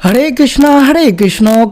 হরে কৃষ্ণ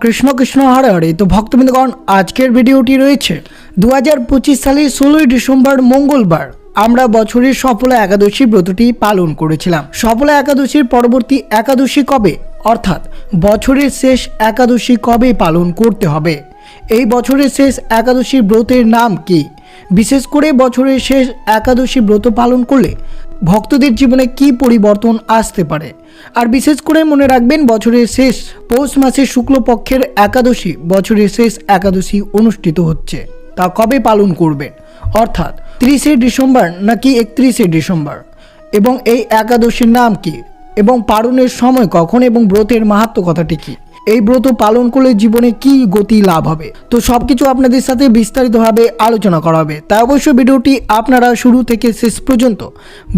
কৃষ্ণ কৃষ্ণ হরে হরে। তো ভক্তবৃন্দগণ, আজকের ভিডিওটি রয়েছে 2025 সালের 16ই ডিসেম্বর মঙ্গলবার। আমরা বছরের সফলা একাদশী ব্রতটি পালন করেছিলাম। সফলা একাদশীর পরবর্তী একাদশী কবে, অর্থাৎ বছরের শেষ একাদশী কবে পালন করতে হবে, এই বছরের শেষ একাদশী ব্রতের নাম কি, বিশেষ করে বছরের শেষ একাদশী ব্রত পালন করলে ভক্তদের জীবনে কি পরিবর্তন আসতে পারে। আর বিশেষ করে মনে রাখবেন, বছরের শেষ পৌষ মাসের শুক্লপক্ষের একাদশী বছরের শেষ একাদশী অনুষ্ঠিত হচ্ছে, তা কবে পালন করবেন, অর্থাৎ 30শে ডিসেম্বর নাকি 31শে ডিসেম্বর, এবং এই একাদশীর নাম কি এবং পালনের সময় কখন এবং ব্রতের মাহাত্ম্য কথাটি কি, এই ব্রত পালন করলে জীবনে কি গতি লাভ হবে, তো সবকিছু আপনাদের সাথে বিস্তারিতভাবে আলোচনা করা হবে। তাই অবশ্যই ভিডিওটি আপনারা শুরু থেকে শেষ পর্যন্ত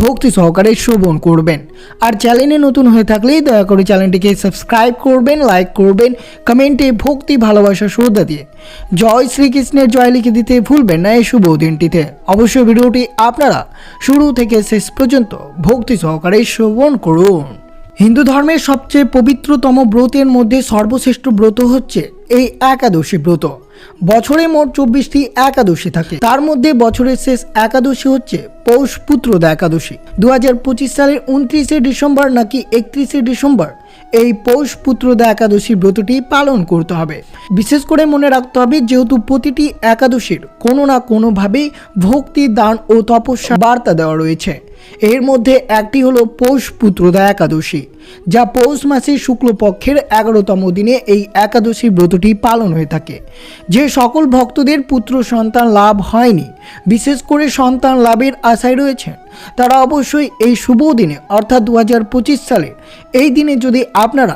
ভক্তি সহকারে শ্রবণ করবেন। আর চ্যানেলে নতুন হয়ে থাকলেই দয়া করে চ্যানেলটিকে সাবস্ক্রাইব করবেন, লাইক করবেন, কমেন্টে ভক্তি ভালোবাসা শ্রদ্ধা দিয়ে জয় শ্রীকৃষ্ণের জয় লিখে দিতে ভুলবেন না এই শুভ দিনটিতে। অবশ্যই ভিডিওটি আপনারা শুরু থেকে শেষ পর্যন্ত ভক্তি সহকারে শ্রবণ করুন। হিন্দু ধর্মের সবচেয়ে পবিত্রতম ব্রতের মধ্যে সর্বশ্রেষ্ঠ ব্রত হচ্ছে এই একাদশী ব্রত। বছরে মোট 24টি একাদশী থাকে, তার মধ্যে বছরের শেষ একাদশী হচ্ছে পৌষ পুত্রদা একাদশী। 2025 সালের 29শে ডিসেম্বর নাকি 31শে ডিসেম্বর এই পৌষ পুত্রদা একাদশী ব্রতটি পালন করতে হবে। বিশেষ করে মনে রাখতে হবে, যেহেতু প্রতিটি একাদশীর কোনো না কোনোভাবেই ভক্তি, দান ও তপস্যা বার্তা দেওয়া রয়েছে। এর মধ্যে একটি হলো পৌষ পুত্রদা একাদশী, যা পৌষ মাসের শুক্লপক্ষের 11তম দিনে এই একাদশী ব্রতটি পালন হয়ে থাকে। যে সকল ভক্তদের পুত্র সন্তান লাভ হয়নি, বিশেষ করে সন্তান লাভের আশায় রয়েছেন, তারা অবশ্যই এই শুভ দিনে অর্থাৎ 2025 সালের এই দিনে যদি আপনারা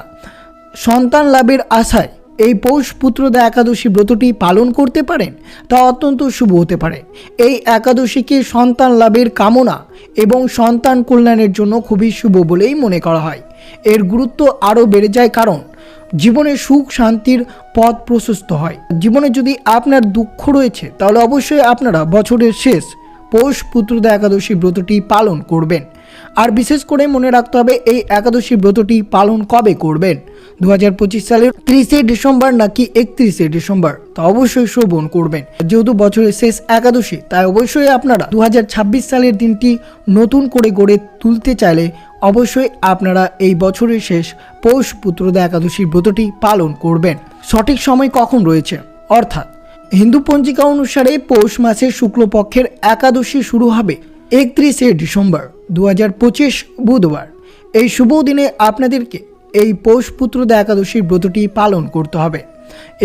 সন্তান লাভের আশায় এই পৌষ পুত্রদা একাদশী ব্রতটি পালন করতে পারেন, তা অত্যন্ত শুভ হতে পারে। এই একাদশীকে সন্তান লাভের কামনা এবং সন্তান কল্যাণের জন্য খুবই শুভ বলেই মনে করা হয়। এর গুরুত্ব আরও বেড়ে যায়, কারণ জীবনে সুখ শান্তির পথ প্রশস্ত হয়। জীবনে যদি আপনার দুঃখ রয়েছে, তাহলে অবশ্যই আপনারা বছরের শেষ পৌষ পুত্রদা একাদশী ব্রতটি পালন করবেন। আর বিশেষ করে মনে রাখতে হবে, এই একাদশী ব্রতটি পালন কবে করবেন, 2025 সালের 30শে ডিসেম্বর নাকি 31শে ডিসেম্বর, তা অবশ্যই শ্রবণ করবেন। যেহেতু বছরের শেষ একাদশী, তাই অবশ্যই আপনারা 2026 সালের দিনটি নতুন করে গড়ে তুলতে চাইলে অবশ্যই আপনারা এই বছরের শেষ পৌষ পুত্রদা একাদশীর ব্রতটি পালন করবেন। সঠিক সময় কখন রয়েছে, অর্থাৎ হিন্দু পঞ্জিকা অনুসারে পৌষ মাসের শুক্লপক্ষের একাদশী শুরু হবে 31শে ডিসেম্বর 2025 বুধবার। এই শুভ দিনে আপনাদেরকে এই পৌষ পুত্রদা একাদশীর ব্রতটি পালন করতে হবে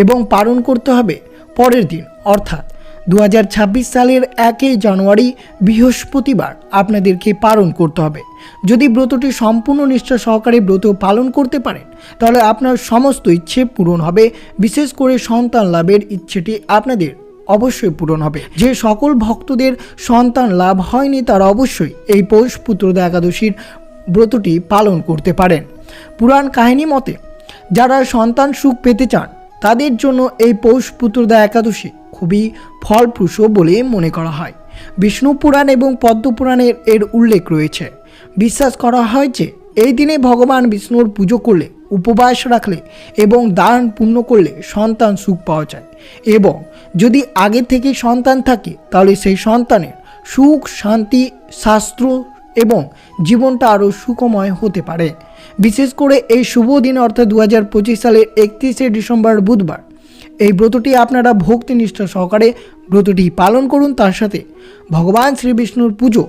এবং পালন করতে হবে পরের দিন, অর্থাৎ 2026 সালের 1 জানুয়ারি বৃহস্পতিবার আপনাদেরকে পালন করতে হবে। যদি ব্রতটি সম্পূর্ণ নিষ্ঠা সহকারে ব্রত পালন করতে পারেন, তাহলে আপনার সমস্ত ইচ্ছে পূরণ হবে। বিশেষ করে সন্তান লাভের ইচ্ছেটি আপনাদের অবশ্যই পূরণ হবে। যে সকল ভক্তদের সন্তান লাভ হয়নি, তারা অবশ্যই এই পৌষ পুত্রদা একাদশীর ব্রতটি পালন করতে পারেন। পুরাণ কাহিনী মতে, যারা সন্তান সুখ পেতে চান, তাদের জন্য এই পৌষ পুত্রদা একাদশী খুবই ফলপ্রসূ বলে মনে করা হয়। বিষ্ণু পুরাণ এবং পদ্ম পুরাণের এর উল্লেখ রয়েছে। বিশ্বাস করা হয় যে এই দিনে ভগবান বিষ্ণুর পুজো করলে, উপবাস রাখলে এবং দান পুণ্য করলে সন্তান সুখ পাওয়া যায়, এবং যদি আগে থেকে সন্তান থাকে, তাহলে সেই সন্তানের সুখ শান্তি শাস্ত্র এবং জীবনটা আরও সুখময় হতে পারে। বিশেষ করে এই শুভ দিন অর্থাৎ 2025 সালের 31শে ডিসেম্বর বুধবার এই ব্রতটি আপনারা ভক্তিনিষ্ঠা সহকারে ব্রতটি পালন করুন। তার সাথে ভগবান শ্রী বিষ্ণুর পুজো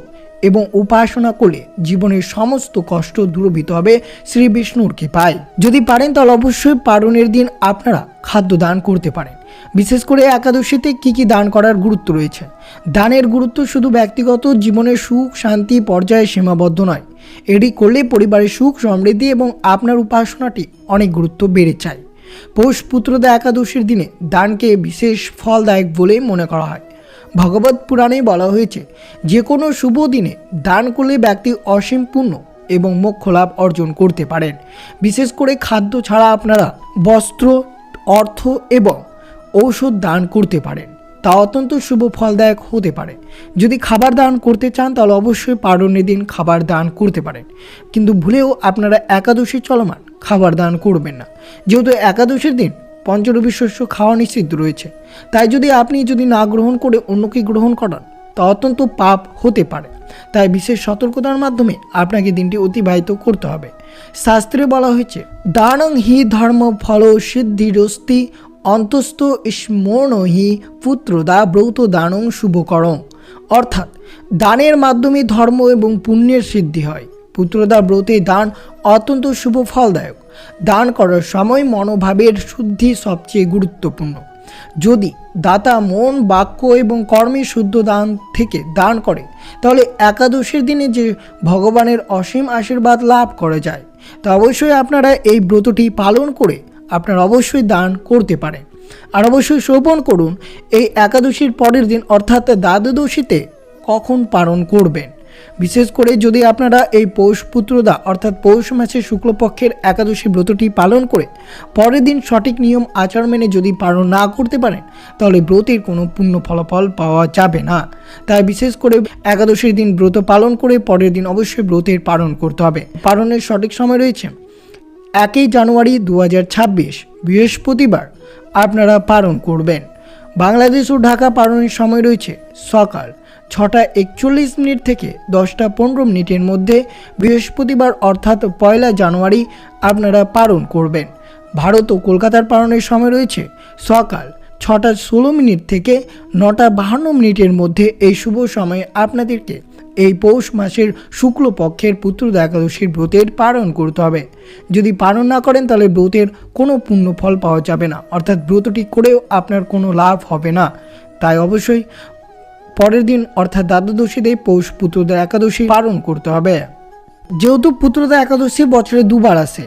এবং উপাসনা করলে জীবনের সমস্ত কষ্ট দূরীভূত হবে শ্রী বিষ্ণুর কৃপায়। যদি পারেন, তাহলে অবশ্যই পালনের দিন আপনারা খাদ্য দান করতে পারেন। বিশেষ করে একাদশীতে কি কি দান করার গুরুত্ব রয়েছে। দানের গুরুত্ব শুধু ব্যক্তিগত জীবনের সুখ শান্তি পর্যায়ে সীমাবদ্ধ নয়, এটি করলে পরিবারের সুখ সমৃদ্ধি এবং আপনার উপাসনাটি অনেক গুরুত্ব বেড়ে যায়। পৌষ পুত্রদা একাদশীর দিনে দানকে বিশেষ ফলদায়ক বলে মনে করা হয়। ভগবত পুরাণে বলা হয়েছে, যে কোনো শুভ দিনে দান করলে ব্যক্তি অসীম পুণ্য এবং মোক্ষ লাভ অর্জন করতে পারেন। বিশেষ করে খাদ্য ছাড়া আপনারা বস্ত্র, অর্থ এবং ঔষধ দান করতে পারেন, তা অত্যন্ত শুভ ফলদায়ক হতে পারে। যদি খাবার দান করতে চান, তাহলে অবশ্যই পালনের দিন খাবার দান করতে পারেন, কিন্তু ভুলেও আপনারা একাদশী চলমান খাবার দান করবেন না, যেহেতু একাদশীর দিন পঞ্চরবি শস্য খাওয়া নিষিদ্ধ রয়েছে। তাই আপনি যদি না গ্রহণ করে অন্যকে গ্রহণ করান তা অত্যন্ত পাপ হতে পারে। তাই বিশেষ সতর্কতার মাধ্যমে আপনাকে দিনটি অতিবাহিত করতে হবে। শাস্ত্রে বলা হয়েছে, দানং হি ধর্ম ফল সিদ্ধিরস্তি অন্তস্থ স্মরণ হি পুত্রদা ব্রত দানং শুভকরং। অর্থাৎ দানের মাধ্যমে ধর্ম এবং পুণ্যের সিদ্ধি হয়। পুত্রদা ব্রতে দান অত্যন্ত শুভ ফলদায়ক। দান করার সময় মনোভাবের শুদ্ধি সবচেয়ে গুরুত্বপূর্ণ। যদি দাতা মন, বাক্য এবং কর্মে শুদ্ধ দান থেকে দান করে, তাহলে একাদশীর দিনে যে ভগবানের অসীম আশীর্বাদ লাভ করা যায়। তো অবশ্যই আপনারা এই ব্রতটি পালন করে আপনারা অবশ্যই দান করতে পারেন। আর অবশ্যই শ্রবণ করুন এই একাদশীর পরের দিন অর্থাৎ দ্বাদশীতে কখন পালন করবেন। বিশেষ করে যদি আপনারা এই পৌষ পুত্রদা অর্থাৎ পৌষ মাসের শুক্লপক্ষের একাদশী ব্রতটি পালন করে পরের দিন সঠিক নিয়ম আচার মেনে যদি পালন না করতে পারেন, তাহলে ব্রতের কোনো পুণ্য ফলাফল পাওয়া যাবে না। তাই বিশেষ করে একাদশীর দিন ব্রত পালন করে পরের দিন অবশ্যই ব্রতের পালন করতে হবে। পালনের সঠিক সময় রয়েছে 1 জানুয়ারি 2026 বৃহস্পতিবার আপনারা পালন করবেন। বাংলাদেশ ও ঢাকা পালনের সময় রয়েছে সকাল 6:41 থেকে 10:15 মধ্যে বৃহস্পতিবার অর্থাৎ 1 জানুয়ারি আপনারা পালন করবেন। ভারত ও কলকাতার পালনের সময় রয়েছে সকাল 6:16 থেকে 9:52 মধ্যে। এই শুভ সময়ে আপনাদেরকে এই পৌষ মাসের শুক্লপক্ষের পুত্রদা একাদশীর ব্রতের পালন করতে হবে। যদি পালন না করেন তাহলে ব্রতের কোনো পুণ্য ফল পাওয়া যাবে না, অর্থাৎ ব্রতটি করেও আপনার কোনো লাভ হবে না। তাই অবশ্যই পরের দিন অর্থাৎ দ্বাদশীতে পৌষ পুত্রদা একাদশী পালন করতে হবে। যেহেতু পুত্রদা একাদশী বছরে দুবার আসে,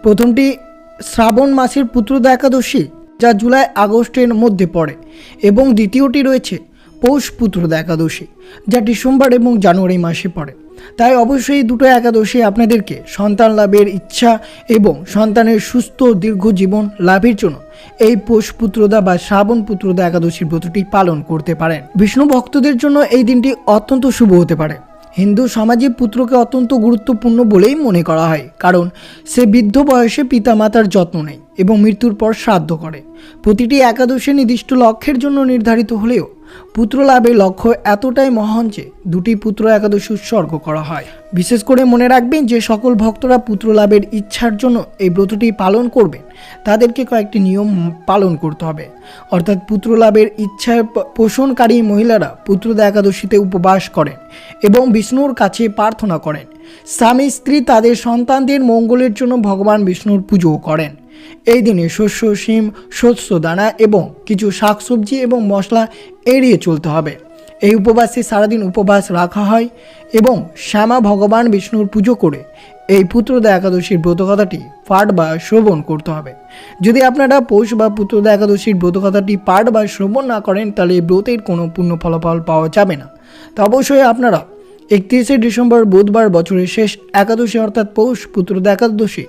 প্রথমটি শ্রাবণ মাসের পুত্রদা একাদশী যা জুলাই আগস্টের মধ্যে পড়ে, এবং দ্বিতীয়টি রয়েছে পৌষ পুত্রদা একাদশী যা ডিসেম্বর এবং জানুয়ারি মাসে পড়ে। তাই অবশ্যই দুটো একাদশী আপনাদেরকে সন্তান লাভের ইচ্ছা এবং সন্তানের সুস্থ দীর্ঘ জীবন লাভের জন্য এই পৌষ পুত্রদা বা শ্রাবণ পুত্রদা একাদশীর ব্রতটি পালন করতে পারেন। বিষ্ণু ভক্তদের জন্য এই দিনটি অত্যন্ত শুভ হতে পারে। হিন্দু সমাজে পুত্রকে অত্যন্ত গুরুত্বপূর্ণ বলেই মনে করা হয়, কারণ সে বৃদ্ধ বয়সে পিতামাতার যত্ন নেয় এবং মৃত্যুর পর শ্রাদ্ধ করে। প্রতিটি একাদশী নির্দিষ্ট লক্ষ্যের জন্য নির্ধারিত হলেও পুত্র লাভের লক্ষ্য এতটাই মহান যে দুটি পুত্র একাদশী উৎসর্গ করা হয়। বিশেষ করে মনে রাখবেন যে সকল ভক্তরা পুত্র লাভের ইচ্ছার জন্য এই ব্রতটি পালন করবেন তাদেরকে কয়েকটি নিয়ম পালন করতে হবে। অর্থাৎ পুত্র লাভের ইচ্ছা পোষণকারী মহিলারা পুত্রদা একাদশীতে উপবাস করেন এবং বিষ্ণুর কাছে প্রার্থনা করেন। স্বামী স্ত্রী তাদের সন্তানদের মঙ্গলের জন্য ভগবান বিষ্ণুর পুজো করেন। এই দিনে শস্য, শিম, শস্য দানা এবং কিছু শাকসবজি এবং মশলা এড়িয়ে চলতে হবে। এই উপবাসে সারাদিন উপবাস রাখা হয় এবং শ্যামা ভগবান বিষ্ণুর পুজো করে এই পুত্রদা একাদশীর ব্রতকথাটি পাঠ বা শ্রবণ করতে হবে। যদি আপনারা পৌষ বা পুত্রদা একাদশীর ব্রতকথাটি পাঠ বা শ্রবণ না করেন তাহলে এই ব্রতের কোনো পূর্ণ ফলাফল পাওয়া যাবে না। তো অবশ্যই আপনারা 31শে ডিসেম্বর বুধবার বছরের শেষ একাদশী অর্থাৎ পৌষ পুত্রদা একাদশী,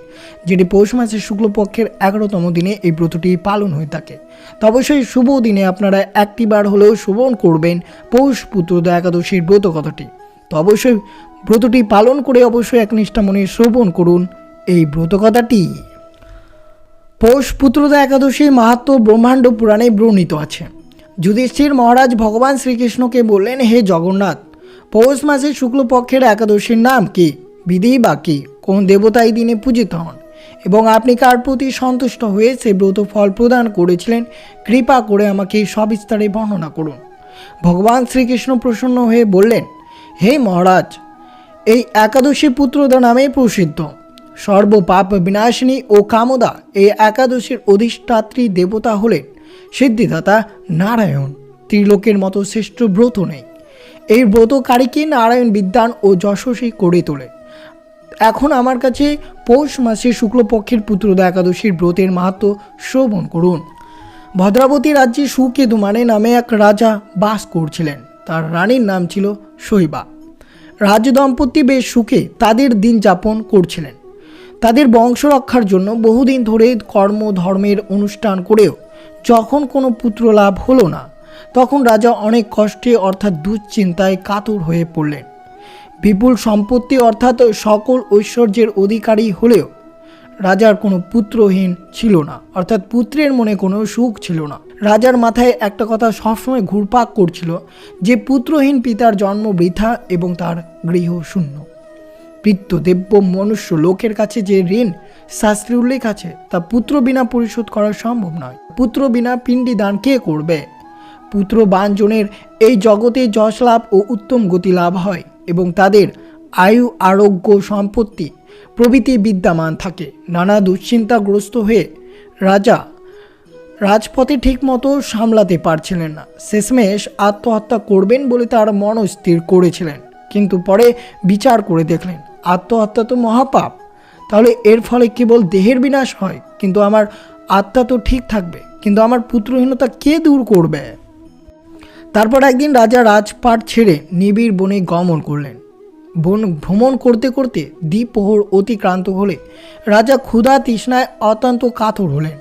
যেটি পৌষ মাসের শুক্লপক্ষের 11তম দিনে এই ব্রতটি পালন হয়ে থাকে। তো অবশ্যই শুভ দিনে আপনারা একটি বার হলেও শ্রবণ করবেন পৌষ পুত্রদা একাদশীর ব্রত কথাটি। তো অবশ্যই ব্রতটি পালন করে অবশ্যই একনিষ্ঠা মনে শ্রবণ করুন এই ব্রত কথাটি। পৌষ পুত্রদা একাদশীর মাহাত্ম্য ব্রহ্মাণ্ড পুরাণে বর্ণিত আছে। যুধিষ্ঠির মহারাজ ভগবান শ্রীকৃষ্ণকে বললেন, হে জগন্নাথ, পৌষ মাসের শুক্লপক্ষের একাদশীর নাম কি, বিধি বা কি, কোন দেবতা এই দিনে পূজিত হন এবং আপনি কার প্রতি সন্তুষ্ট হয়ে সে ব্রত ফল প্রদান করেছিলেন, কৃপা করে আমাকে সবিস্তারে বর্ণনা করুন। ভগবান শ্রীকৃষ্ণ প্রসন্ন হয়ে বললেন, হে মহারাজ, এই একাদশী পুত্রদা নামে প্রসিদ্ধ। সর্বপাপ বিনাশিনী ও কামদা এই একাদশীর অধিষ্ঠাত্রী দেবতা হলেন সিদ্ধিদাতা নারায়ণ। ত্রিলোকের মতো শ্রেষ্ঠ ব্রত নেই। এই ব্রতকারীকে নারায়ণ বিদ্বান ও যশস্বী করে তোলে। এখন আমার কাছে পৌষ মাসের শুক্লপক্ষের পুত্রদা একাদশীর ব্রতের মাহাত্ম্য শ্রবণ করুন। ভদ্রাবতী রাজ্যে সুকেতুমানে নামে এক রাজা বাস করছিলেন। তার রানীর নাম ছিল শৈবা। রাজদম্পতি বেশ সুখে তাদের দিন যাপন করছিলেন। তাদের বংশ রক্ষার জন্য বহুদিন ধরে কর্ম ধর্মের অনুষ্ঠান করেও যখন কোনো পুত্র লাভ হলো না, তখন রাজা অনেক কষ্টে অর্থাৎ দুশ্চিন্তায় কাতর হয়ে পড়লেন। বিপুল সম্পত্তি অর্থাৎ সকল ঐশ্বর্যের অধিকারী হলেও রাজার কোনো পুত্রহীন ছিল না, অর্থাৎ পুত্রের মনে কোনো সুখ ছিল না। রাজার মাথায় একটা কথা সবসময় ঘুরপাক করছিল যে পুত্রহীন পিতার জন্ম বৃথা এবং তার গৃহ শূন্য। পিতৃদেব্য মনুষ্য লোকের কাছে যে ঋণ শাস্ত্রে উল্লেখ আছে তা পুত্র বিনা পরিশোধ করা সম্ভব নয়। পুত্র বিনা পিণ্ডি দান কে করবে? পুত্রবানজনের এই জগতে যশ লাভ ও উত্তম গতি লাভ হয় এবং তাদের আয়ু আরোগ্য সম্পত্তি প্রভৃতি বিদ্যমান থাকে। নানা দুশ্চিন্তাগ্রস্ত হয়ে রাজা রাজপথে ঠিকমতো সামলাতে পারছিলেন না। শেষমেশ আত্মহত্যা করবেন বলে তার মনস্থির করেছিলেন, কিন্তু পরে বিচার করে দেখলেন আত্মহত্যা তো মহাপাপ। তাহলে এর ফলে কেবল দেহের বিনাশ হয়, কিন্তু আমার আত্মা তো ঠিক থাকবে, কিন্তু আমার পুত্রহীনতা কে দূর করবে? তারপর একদিন রাজা রাজপাট ছেড়ে নিবিড় বনে গমন করলেন। বন ভ্রমণ করতে করতে দ্বিপ্রহর অতিক্রান্ত হলে রাজা ক্ষুধা তৃষ্ণায় অত্যন্ত কাতর হলেন।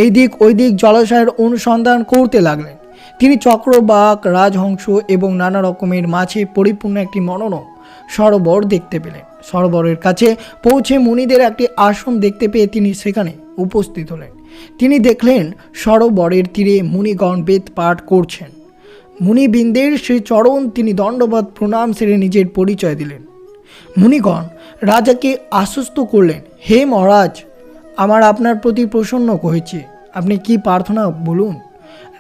এই দিক ওই দিক জলাশয়ের অনুসন্ধান করতে লাগলেন। তিনি চক্রবাক, রাজহংস এবং নানা রকমের মাছে পরিপূর্ণ একটি মনোরম সরোবর দেখতে পেলেন। সরোবরের কাছে পৌঁছে মুনিদের একটি আশ্রম দেখতে পেয়ে তিনি সেখানে উপস্থিত হলেন। তিনি দেখলেন সরোবরের তীরে মুনিগণ বেদ পাঠ করছেন। মুনিবৃন্দের সেই চরণ তিনি দণ্ডবত প্রণাম সেরে নিজের পরিচয় দিলেন। মুনিগণ রাজাকে আশ্বস্ত করলেন, হে মহারাজ, আমার আপনার প্রতি প্রসন্ন হয়েছে, আপনি কি প্রার্থনা বলুন।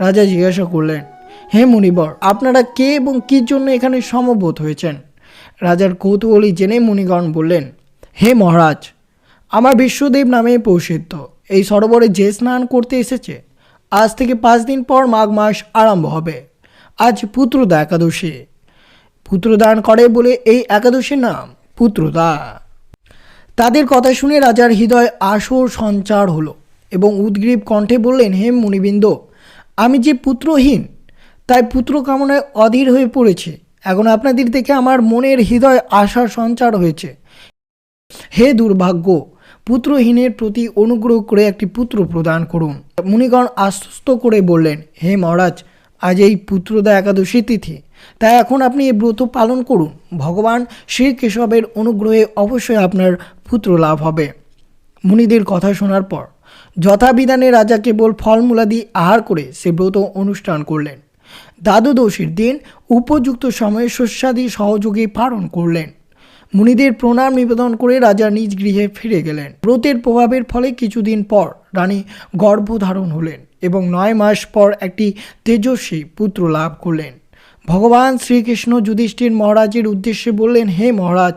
রাজা জিজ্ঞাসা করলেন, হে মুনিবর, আপনারা কে এবং কী জন্য এখানে সমবেত হয়েছেন? রাজার কৌতূহলী জেনে মুনিগণ বললেন, হে মহারাজ, আমার বিশ্বদেব নামে প্রসিদ্ধ এই সরোবরে যে স্নান করতে এসেছে, আজ থেকে 5 দিন পর মাঘ মাস আরম্ভ হবে। আজ পুত্রদা একাদশী। পুত্রদান করে বলে এই একাদশীর নাম পুত্রদা। তাদের কথা শুনে রাজার হৃদয় আসর সঞ্চার হলো এবং উদ্গ্রীব কণ্ঠে বললেন, হে মুনিবৃন্দ, আমি যে পুত্রহীন তাই পুত্র কামনায় অধীর হয়ে পড়েছে। এখন আপনাদের দেখে আমার মনের হৃদয় আশার সঞ্চার হয়েছে। হে দুর্ভাগ্য, পুত্রহীনের প্রতি অনুগ্রহ করে একটি পুত্র প্রদান করুন। মুনিগণ আশ্বস্ত করে বললেন, হে মহারাজ, আজ এই পুত্রদা একাদশী তিথি, তাই এখন আপনি এই ব্রত পালন করুন। ভগবান শ্রীকেশবের অনুগ্রহে অবশ্যই আপনার পুত্র লাভ হবে। মুনিদের কথা শোনার পর যথাবিধানে রাজা কেবল ফলমূলাদি আহার করে সে ব্রত অনুষ্ঠান করলেন। দ্বাদশীর দিন উপযুক্ত সময়ে শস্যাদি সহযোগে পালন করলেন। মুনিদের প্রণাম নিবেদন করে রাজা নিজ গৃহে ফিরে গেলেন। ব্রতের প্রভাবের ফলে কিছুদিন পর রানী গর্ভধারণ হলেন এবং 9 মাস পর একটি তেজস্বী পুত্র লাভ করলেন। ভগবান শ্রীকৃষ্ণ যুধিষ্ঠির মহারাজের উদ্দেশ্যে বললেন, হে মহারাজ,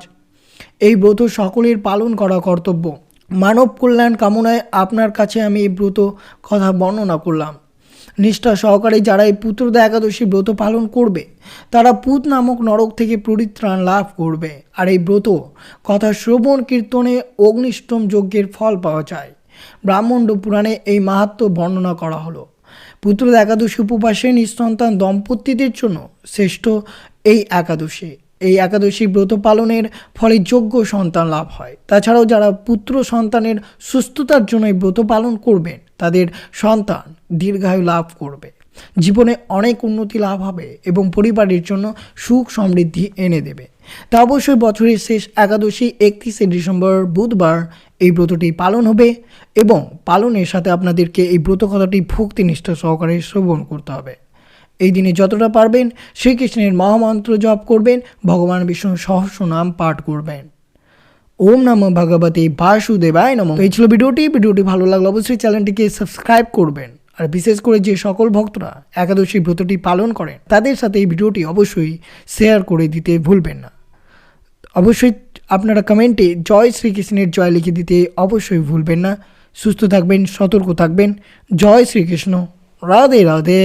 এই ব্রত সকলের পালন করা কর্তব্য। মানব কল্যাণ কামনায় আপনার কাছে আমি এই ব্রত কথা বর্ণনা করলাম। নিষ্ঠা সহকারে যারা এই পুত্রদা একাদশী ব্রত পালন করবে তারা পুত নামক নরক থেকে পরিত্রাণ লাভ করবে। আর এই ব্রত কথা শ্রবণ কীর্তনে অগ্নিষ্টম যজ্ঞের ফল পাওয়া যায়। ব্রাহ্মণ্ড পুরাণে এই মাহাত্ম্য বর্ণনা করা হলো। পুত্রদা একাদশী উপবাসে নিঃসন্তান দম্পতিদের জন্য শ্রেষ্ঠ এই একাদশী। এই একাদশী ব্রত পালনের ফলে যোগ্য সন্তান লাভ হয়। তাছাড়াও যারা পুত্র সন্তানের সুস্থতার জন্য এই ব্রত পালন করবেন তাদের সন্তান দীর্ঘায়ু লাভ করবে, জীবনে অনেক উন্নতি লাভ হবে এবং পরিবারের জন্য সুখ সমৃদ্ধি এনে দেবে। তা অবশ্যই বছরের শেষ একাদশী 31শে ডিসেম্বর বুধবার এই ব্রতটি পালন হবে এবং পালনের সাথে আপনাদেরকে এই ব্রত কথাটি ভক্তিনিষ্ঠা সহকারে শ্রবণ করতে হবে। এই দিনে যতটা পারবেন শ্রীকৃষ্ণের মহামন্ত্র জপ করবেন, ভগবান বিষ্ণুর সহস্র নাম পাঠ করবেন। ওম নমঃ ভগবতে বাসুদেবায় নমঃ। এই ছিল ভিডিওটি ভালো লাগলে অবশ্যই চ্যানেলটিকে সাবস্ক্রাইব করবেন। আর বিশেষ করে যে সকল ভক্তরা একাদশী ব্রতটি পালন করেন তাদের সাথে এই ভিডিওটি অবশ্যই শেয়ার করে দিতে ভুলবেন না। অবশ্যই আপনারা কমেন্টে জয় শ্রীকৃষ্ণের জয় লিখে দিতে অবশ্যই ভুলবেন না। সুস্থ থাকবেন, সতর্ক থাকবেন। জয় শ্রীকৃষ্ণ। রাধে রাধে।